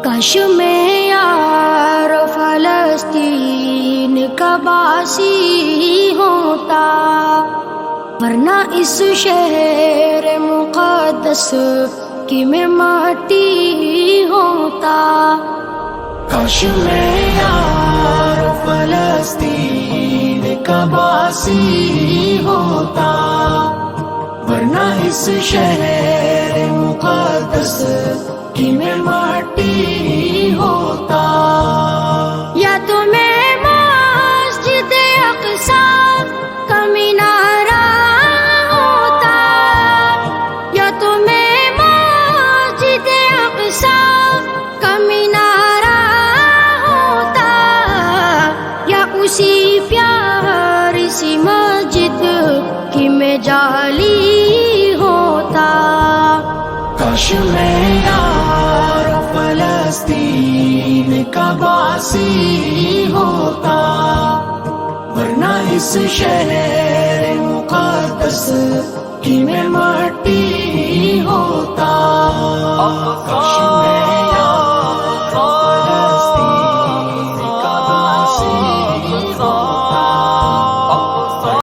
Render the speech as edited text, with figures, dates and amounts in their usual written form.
کاش میں یار فلسطین کا باسی ہوتا، ورنہ اس شہر مقدس کی میں ماٹی ہوتا۔ کاش میں یار فلسطین کا باسی ہوتا، ورنہ اس شہر مقدس کی میں ماٹی ہوتا۔ یا تو میں مسجد اقصیٰ کا مینارہ ہوتا، یا تو میں مسجد اقصیٰ کا مینارہ ہوتا، یا اسی پیاری سی مسجد کی میں جالی ہوتا۔ کاش میں یار فلسطین کا باسی ہوتا، ورنہ اس شہر مقدس کی میں ماٹی ہوتا۔ کاش میں یار